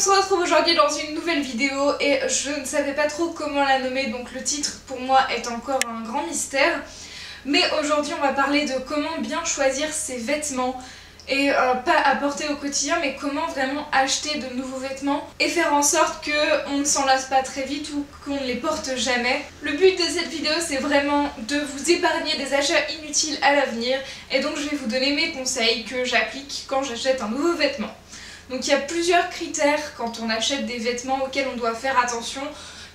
se retrouve aujourd'hui dans une nouvelle vidéo et je ne savais pas trop comment la nommer, donc le titre pour moi est encore un grand mystère. Mais aujourd'hui on va parler de comment bien choisir ses vêtements et pas à porter au quotidien, mais comment vraiment acheter de nouveaux vêtements et faire en sorte qu'on ne s'en lasse pas très vite ou qu'on ne les porte jamais. Le but de cette vidéo c'est vraiment de vous épargner des achats inutiles à l'avenir et donc je vais vous donner mes conseils que j'applique quand j'achète un nouveau vêtement. Donc il y a plusieurs critères quand on achète des vêtements auxquels on doit faire attention.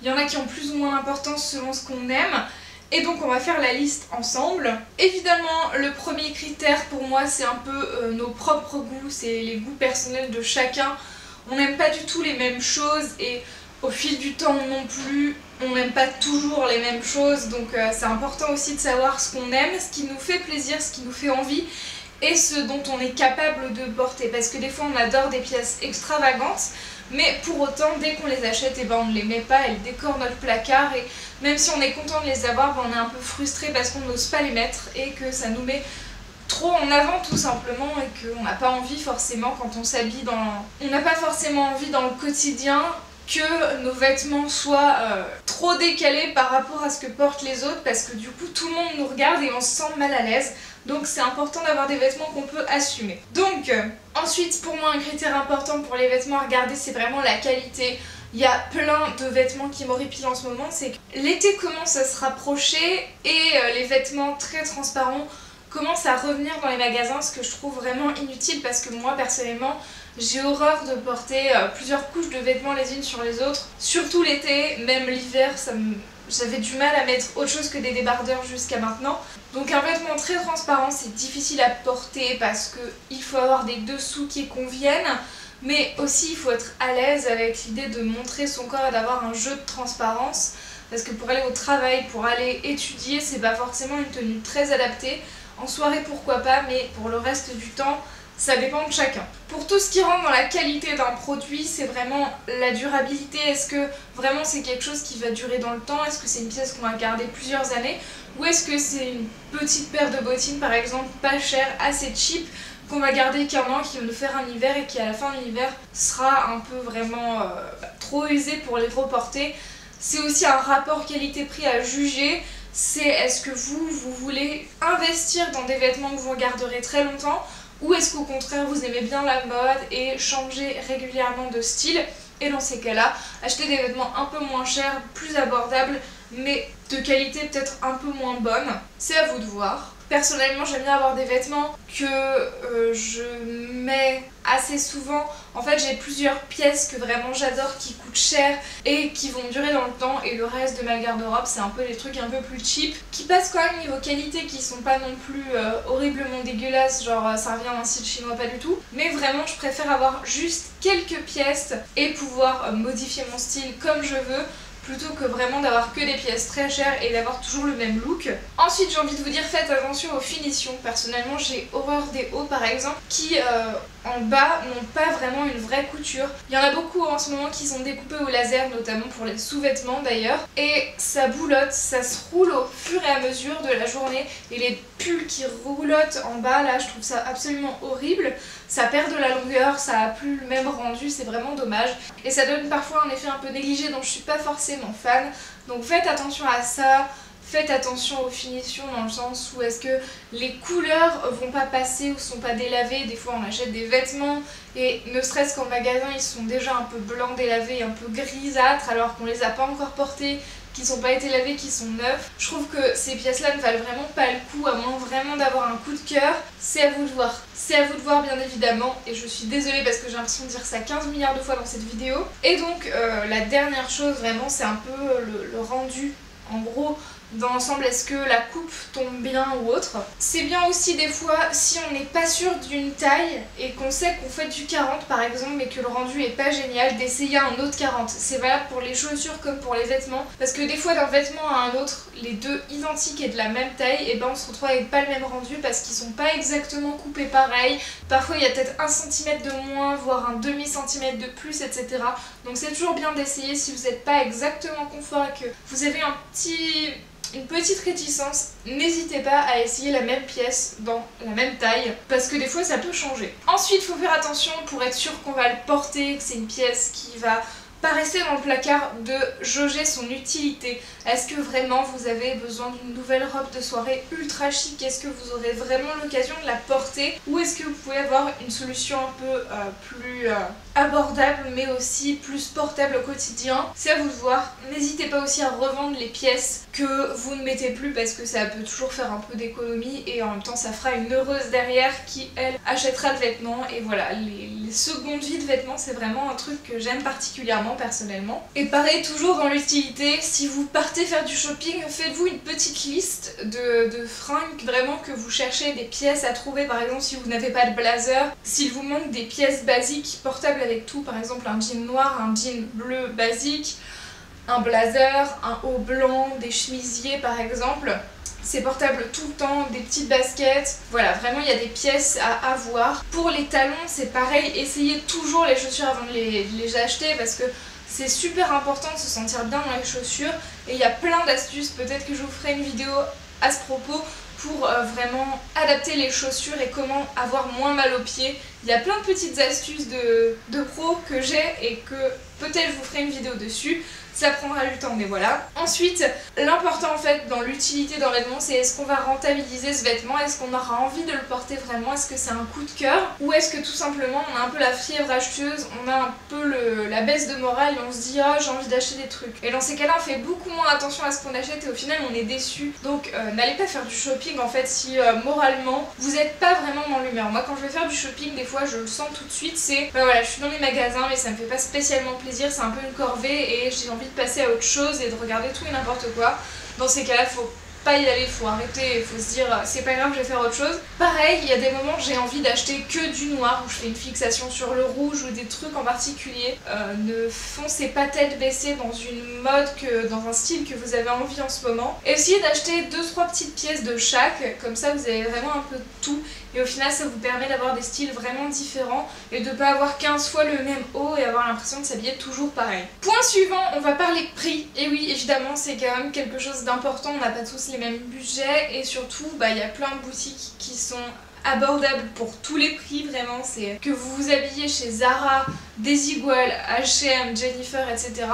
Il y en a qui ont plus ou moins d'importance selon ce qu'on aime. Et donc on va faire la liste ensemble. Évidemment, le premier critère pour moi c'est un peu nos propres goûts, c'est les goûts personnels de chacun. On n'aime pas du tout les mêmes choses et au fil du temps non plus, on n'aime pas toujours les mêmes choses. Donc c'est important aussi de savoir ce qu'on aime, ce qui nous fait plaisir, ce qui nous fait envie et ce dont on est capable de porter. Parce que des fois on adore des pièces extravagantes, mais pour autant dès qu'on les achète, on ne les met pas, elles décorent notre placard et même si on est content de les avoir, on est un peu frustré parce qu'on n'ose pas les mettre et que ça nous met trop en avant tout simplement et qu'on n'a pas envie forcément quand on s'habille dans... On n'a pas forcément envie dans le quotidien que nos vêtements soient trop décalés par rapport à ce que portent les autres parce que du coup tout le monde nous regarde et on se sent mal à l'aise. Donc c'est important d'avoir des vêtements qu'on peut assumer. Donc ensuite pour moi un critère important pour les vêtements à regarder c'est vraiment la qualité. Il y a plein de vêtements qui m'horripilent en ce moment, c'est que l'été commence à se rapprocher et les vêtements très transparents commencent à revenir dans les magasins, ce que je trouve vraiment inutile parce que moi personnellement j'ai horreur de porter plusieurs couches de vêtements les unes sur les autres, surtout l'été, même l'hiver j'avais du mal à mettre autre chose que des débardeurs jusqu'à maintenant. Donc un vêtement très transparent c'est difficile à porter parce qu'il faut avoir des dessous qui conviennent. Mais aussi il faut être à l'aise avec l'idée de montrer son corps et d'avoir un jeu de transparence. Parce que pour aller au travail, pour aller étudier, c'est pas forcément une tenue très adaptée. En soirée pourquoi pas, mais pour le reste du temps, ça dépend de chacun. Pour tout ce qui rentre dans la qualité d'un produit, c'est vraiment la durabilité. Est-ce que vraiment c'est quelque chose qui va durer dans le temps? Est-ce que c'est une pièce qu'on va garder plusieurs années? Ou est-ce que c'est une petite paire de bottines par exemple, pas chère, assez cheap, qu'on va garder qu'un an, qui va nous faire un hiver et qui à la fin de l'hiver sera un peu vraiment trop usé pour les reporter. C'est aussi un rapport qualité-prix à juger. C'est est-ce que vous voulez investir dans des vêtements que vous garderez très longtemps ou est-ce qu'au contraire vous aimez bien la mode et changer régulièrement de style. Et dans ces cas-là, acheter des vêtements un peu moins chers, plus abordables mais de qualité peut-être un peu moins bonne. C'est à vous de voir. Personnellement j'aime bien avoir des vêtements que je mets assez souvent. En fait j'ai plusieurs pièces que vraiment j'adore qui coûtent cher et qui vont durer dans le temps et le reste de ma garde-robe c'est un peu des trucs un peu plus cheap qui passent quand même niveau qualité, qui sont pas non plus horriblement dégueulasses, genre ça revient d'un style chinois, pas du tout. Mais vraiment je préfère avoir juste quelques pièces et pouvoir modifier mon style comme je veux, plutôt que vraiment d'avoir que des pièces très chères et d'avoir toujours le même look. Ensuite j'ai envie de vous dire faites attention aux finitions. Personnellement j'ai horreur des hauts par exemple qui en bas n'ont pas vraiment une vraie couture. Il y en a beaucoup en ce moment qui sont découpés au laser, notamment pour les sous-vêtements d'ailleurs, et ça boulotte, ça se roule au fur et à mesure de la journée et les pulls qui roulotent en bas là je trouve ça absolument horrible. Ça perd de la longueur, ça a plus le même rendu, c'est vraiment dommage et ça donne parfois un effet un peu négligé dont je suis pas forcément fan. Donc faites attention à ça. Faites attention aux finitions dans le sens où est-ce que les couleurs vont pas passer ou sont pas délavées. Des fois on achète des vêtements et ne serait-ce qu'en magasin ils sont déjà un peu blancs délavés, un peu grisâtres alors qu'on les a pas encore portés, qui sont pas été lavés, qui sont neufs. Je trouve que ces pièces-là ne valent vraiment pas le coup, à moins vraiment d'avoir un coup de cœur. C'est à vous de voir. C'est à vous de voir bien évidemment et je suis désolée parce que j'ai l'impression de dire ça 15 milliards de fois dans cette vidéo. Et donc la dernière chose vraiment c'est un peu le rendu. En gros, dans l'ensemble, est-ce que la coupe tombe bien ou autre. C'est bien aussi des fois, si on n'est pas sûr d'une taille et qu'on sait qu'on fait du 40 par exemple mais que le rendu est pas génial, d'essayer un autre 40. C'est valable pour les chaussures comme pour les vêtements parce que des fois d'un vêtement à un autre, les deux identiques et de la même taille, et ben on se retrouve avec pas le même rendu parce qu'ils sont pas exactement coupés pareil. Parfois il y a peut-être 1 cm de moins, voire un demi-centimètre de plus, etc. Donc c'est toujours bien d'essayer si vous n'êtes pas exactement confort et que vous avez une petite réticence, n'hésitez pas à essayer la même pièce dans la même taille parce que des fois ça peut changer. Ensuite, il faut faire attention pour être sûr qu'on va le porter, que c'est une pièce qui va pas rester dans le placard, de jauger son utilité. Est-ce que vraiment vous avez besoin d'une nouvelle robe de soirée ultra chic? Est-ce que vous aurez vraiment l'occasion de la porter? Ou est-ce que vous pouvez avoir une solution un peu plus abordable mais aussi plus portable au quotidien? C'est à vous de voir. N'hésitez pas aussi à revendre les pièces que vous ne mettez plus parce que ça peut toujours faire un peu d'économie et en même temps ça fera une heureuse derrière qui elle achètera le vêtement. Et voilà, les secondes vies de vêtements c'est vraiment un truc que j'aime particulièrement personnellement. Et pareil, toujours dans l'utilité, si vous partez faire du shopping, faites-vous une petite liste de fringues vraiment que vous cherchez, des pièces à trouver. Par exemple, si vous n'avez pas de blazer, s'il vous manque des pièces basiques portables avec tout, par exemple un jean noir, un jean bleu basique, un blazer, un haut blanc, des chemisiers par exemple, c'est portable tout le temps, des petites baskets, voilà, vraiment il y a des pièces à avoir. Pour les talons c'est pareil, essayez toujours les chaussures avant de les acheter parce que c'est super important de se sentir bien dans les chaussures et il y a plein d'astuces, peut-être que je vous ferai une vidéo à ce propos pour vraiment adapter les chaussures et comment avoir moins mal aux pieds. Il y a plein de petites astuces de pro que j'ai et que peut-être je vous ferai une vidéo dessus. Ça prendra du temps mais voilà. Ensuite, l'important en fait dans l'utilité d'un vêtement, c'est est-ce qu'on va rentabiliser ce vêtement? Est-ce qu'on aura envie de le porter vraiment? Est-ce que c'est un coup de cœur? Ou est-ce que tout simplement on a un peu la fièvre acheteuse, on a un peu la baisse de morale et on se dit oh j'ai envie d'acheter des trucs. Et dans ces cas-là on fait beaucoup moins attention à ce qu'on achète et au final on est déçu. Donc n'allez pas faire du shopping en fait si moralement vous n'êtes pas vraiment dans l'humeur. Moi quand je vais faire du shopping des fois je le sens tout de suite, c'est voilà, je suis dans les magasins mais ça me fait pas spécialement plaisir, c'est un peu une corvée et j'ai envie de passer à autre chose et de regarder tout et n'importe quoi. Dans ces cas-là, faut pas y aller, faut arrêter, faut se dire c'est pas grave, je vais faire autre chose. Pareil, il y a des moments où j'ai envie d'acheter que du noir, où je fais une fixation sur le rouge ou des trucs en particulier. Ne foncez pas tête baissée dans une mode, dans un style que vous avez envie en ce moment. Essayez d'acheter 2-3 petites pièces de chaque, comme ça vous avez vraiment un peu de tout. Et au final ça vous permet d'avoir des styles vraiment différents et de pas avoir 15 fois le même haut et avoir l'impression de s'habiller toujours pareil. Point suivant, on va parler prix. Et oui évidemment c'est quand même quelque chose d'important, on n'a pas tous les mêmes budgets et surtout il y a plein de boutiques qui sont abordables pour tous les prix vraiment. C'est que vous vous habillez chez Zara, Desigual, H&M, Jennifer, etc.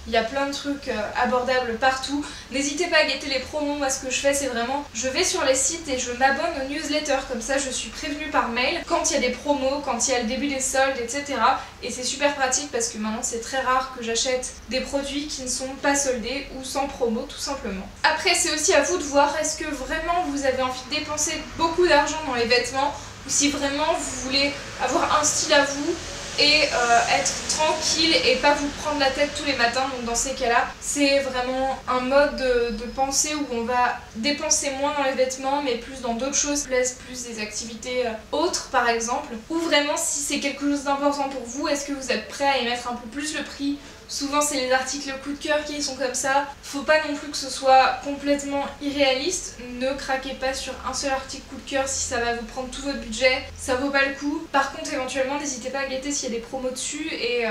Il y a plein de trucs abordables partout. N'hésitez pas à guetter les promos. Moi ce que je fais c'est vraiment, je vais sur les sites et je m'abonne aux newsletters. Comme ça je suis prévenue par mail quand il y a des promos, quand il y a le début des soldes, etc. Et c'est super pratique parce que maintenant c'est très rare que j'achète des produits qui ne sont pas soldés ou sans promo tout simplement. Après c'est aussi à vous de voir, est-ce que vraiment vous avez envie de dépenser beaucoup d'argent dans les vêtements ou si vraiment vous voulez avoir un style à vous et être tranquille et pas vous prendre la tête tous les matins. Donc dans ces cas-là, c'est vraiment un mode de pensée où on va dépenser moins dans les vêtements mais plus dans d'autres choses, plus des activités autres par exemple. Ou vraiment si c'est quelque chose d'important pour vous, est-ce que vous êtes prêt à y mettre un peu plus le prix? Souvent c'est les articles coup de cœur qui sont comme ça. Faut pas non plus que ce soit complètement irréaliste. Ne craquez pas sur un seul article coup de cœur si ça va vous prendre tout votre budget. Ça vaut pas le coup. Par contre éventuellement n'hésitez pas à guetter s'il y a des promos dessus et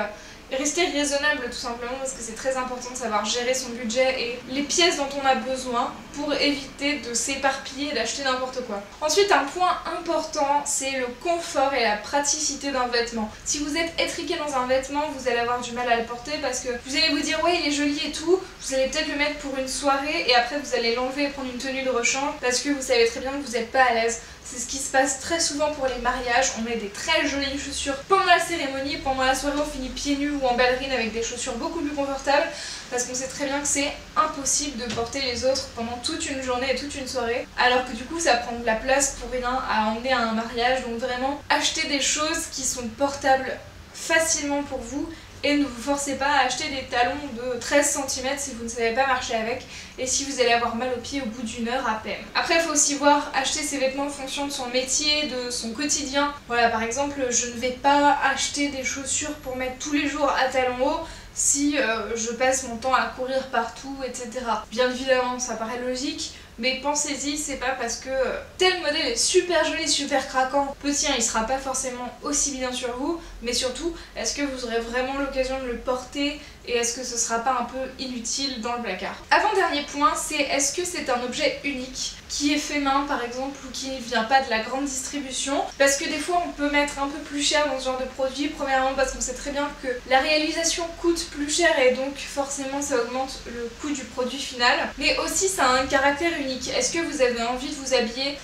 rester raisonnable tout simplement parce que c'est très important de savoir gérer son budget et les pièces dont on a besoin pour éviter de s'éparpiller et d'acheter n'importe quoi. Ensuite un point important c'est le confort et la praticité d'un vêtement. Si vous êtes étriqué dans un vêtement vous allez avoir du mal à le porter parce que vous allez vous dire ouais il est joli et tout, vous allez peut-être le mettre pour une soirée et après vous allez l'enlever et prendre une tenue de rechange parce que vous savez très bien que vous n'êtes pas à l'aise. C'est ce qui se passe très souvent pour les mariages, on met des très jolies chaussures pendant la cérémonie, pendant la soirée on finit pieds nus ou en ballerine avec des chaussures beaucoup plus confortables parce qu'on sait très bien que c'est impossible de porter les autres pendant toute une journée et toute une soirée alors que du coup ça prend de la place pour rien à emmener à un mariage. Donc vraiment achetez des choses qui sont portables facilement pour vous et ne vous forcez pas à acheter des talons de 13 cm si vous ne savez pas marcher avec et si vous allez avoir mal aux pieds au bout d'une heure à peine. Après il faut aussi voir, acheter ses vêtements en fonction de son métier, de son quotidien. Voilà par exemple je ne vais pas acheter des chaussures pour mettre tous les jours à talons hauts si je passe mon temps à courir partout etc. Bien évidemment ça paraît logique mais pensez-y, c'est pas parce que tel modèle est super joli, super craquant, le tien il sera pas forcément aussi bien sur vous, mais surtout, est-ce que vous aurez vraiment l'occasion de le porter et est-ce que ce sera pas un peu inutile dans le placard. Avant-dernier point, c'est est-ce que c'est un objet unique qui est fait main par exemple ou qui ne vient pas de la grande distribution, parce que des fois on peut mettre un peu plus cher dans ce genre de produit, premièrement parce qu'on sait très bien que la réalisation coûte plus cher et donc forcément ça augmente le coût du produit final, mais aussi ça a un caractère unique. Est-ce que vous avez envie de vous habiller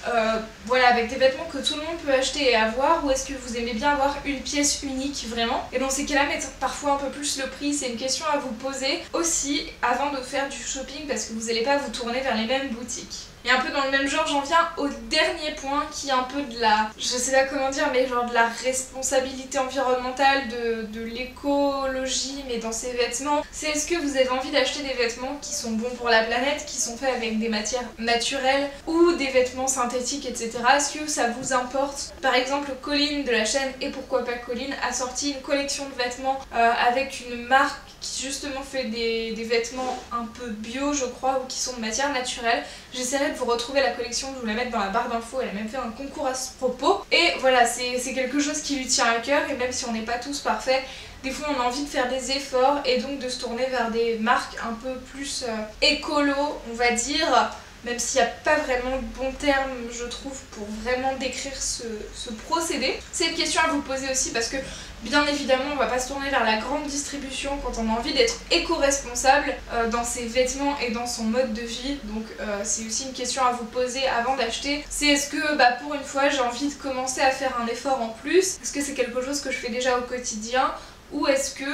voilà, avec des vêtements que tout le monde peut acheter et avoir, ou est-ce que vous aimez bien avoir une pièce unique vraiment? Et dans ces cas-là, mettre parfois un peu plus le prix, c'est une question à vous poser aussi avant de faire du shopping, parce que vous n'allez pas vous tourner vers les mêmes boutiques. Et un peu dans le même genre, j'en viens au dernier point qui est un peu de la, je sais pas comment dire, mais genre de la responsabilité environnementale, de l'écologie, mais dans ces vêtements. C'est est-ce que vous avez envie d'acheter des vêtements qui sont bons pour la planète, qui sont faits avec des matières naturelles ou des vêtements synthétiques, etc. Est-ce que ça vous importe? Par exemple, Colline de la chaîne Et Pourquoi Pas Colline a sorti une collection de vêtements avec une marque qui justement fait des vêtements un peu bio, je crois, ou qui sont de matière naturelle. J'essaierai de vous retrouver la collection, de vous la mettre dans la barre d'infos. Elle a même fait un concours à ce propos. Et voilà, c'est quelque chose qui lui tient à cœur, et même si on n'est pas tous parfaits, des fois on a envie de faire des efforts et donc de se tourner vers des marques un peu plus écolo, on va dire. Même s'il n'y a pas vraiment de bon terme, je trouve, pour vraiment décrire ce procédé. C'est une question à vous poser aussi parce que, bien évidemment, on va pas se tourner vers la grande distribution quand on a envie d'être éco-responsable dans ses vêtements et dans son mode de vie. Donc c'est aussi une question à vous poser avant d'acheter. C'est est-ce que, pour une fois, j'ai envie de commencer à faire un effort en plus? Est-ce que c'est quelque chose que je fais déjà au quotidien? Ou est-ce que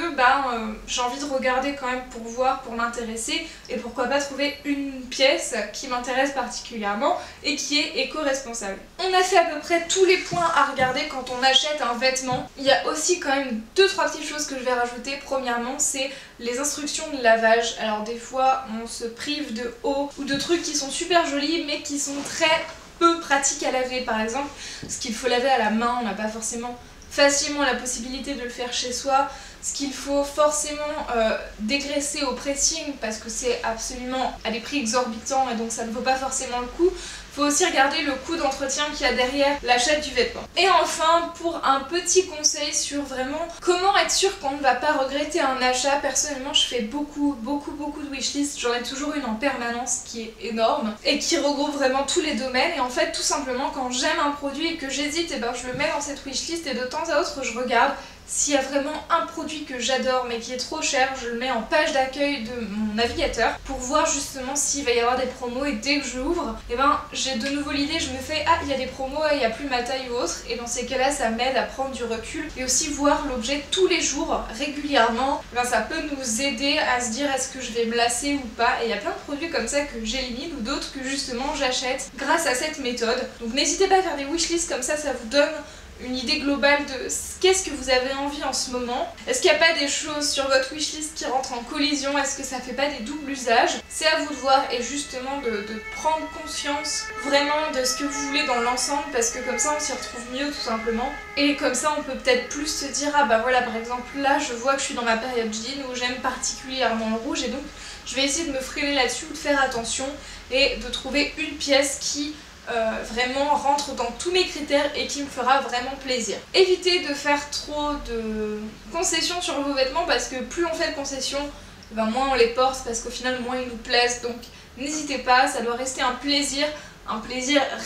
j'ai envie de regarder quand même pour voir, pour m'intéresser, et pourquoi pas trouver une pièce qui m'intéresse particulièrement et qui est éco-responsable. On a fait à peu près tous les points à regarder quand on achète un vêtement. Il y a aussi quand même 2-3 petites choses que je vais rajouter. Premièrement, c'est les instructions de lavage. Alors des fois on se prive de eau ou de trucs qui sont super jolis mais qui sont très peu pratiques à laver. Par exemple, ce qu'il faut laver à la main, on n'a pas forcément facilement la possibilité de le faire chez soi, ce qu'il faut forcément dégraisser au pressing parce que c'est absolument à des prix exorbitants et donc ça ne vaut pas forcément le coup. Faut aussi regarder le coût d'entretien qu'il y a derrière l'achat du vêtement. Et enfin, pour un petit conseil sur vraiment comment être sûr qu'on ne va pas regretter un achat, personnellement je fais beaucoup de wishlists, j'en ai toujours une en permanence qui est énorme et qui regroupe vraiment tous les domaines, et en fait tout simplement quand j'aime un produit et que j'hésite, et je le mets dans cette wishlist et de temps à autre je regarde s'il y a vraiment un produit que j'adore mais qui est trop cher, je le mets en page d'accueil de mon navigateur pour voir justement s'il va y avoir des promos, et dès que je l'ouvre, j'ai de nouveau l'idée, je me fais ah il y a des promos, il n'y a plus ma taille ou autre, et dans ces cas là ça m'aide à prendre du recul et aussi voir l'objet tous les jours régulièrement. Ça peut nous aider à se dire est-ce que je vais me lasser ou pas, et il y a plein de produits comme ça que j'élimine ou d'autres que justement j'achète grâce à cette méthode. Donc n'hésitez pas à faire des wishlists comme ça vous donne une idée globale de qu'est-ce que vous avez envie en ce moment. Est-ce qu'il n'y a pas des choses sur votre wishlist qui rentrent en collision? Est-ce que ça fait pas des doubles usages? C'est à vous de voir, et justement de prendre conscience vraiment de ce que vous voulez dans l'ensemble, parce que comme ça on s'y retrouve mieux tout simplement. Et comme ça on peut peut-être plus se dire ah voilà, par exemple là je vois que je suis dans ma période jean où j'aime particulièrement le rouge, et donc je vais essayer de me freiner là-dessus ou de faire attention et de trouver une pièce qui vraiment rentre dans tous mes critères et qui me fera vraiment plaisir. Évitez de faire trop de concessions sur vos vêtements, parce que plus on fait de concessions, moins on les porte, parce qu'au final moins ils nous plaisent. Donc n'hésitez pas, ça doit rester un plaisir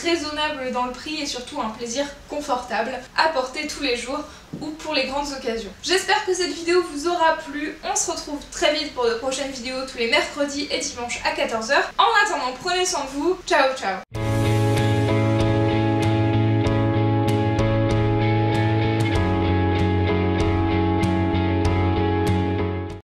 raisonnable dans le prix et surtout un plaisir confortable à porter tous les jours ou pour les grandes occasions. J'espère que cette vidéo vous aura plu. On se retrouve très vite pour de prochaines vidéos tous les mercredis et dimanches à 14 h. En attendant, prenez soin de vous. Ciao ciao.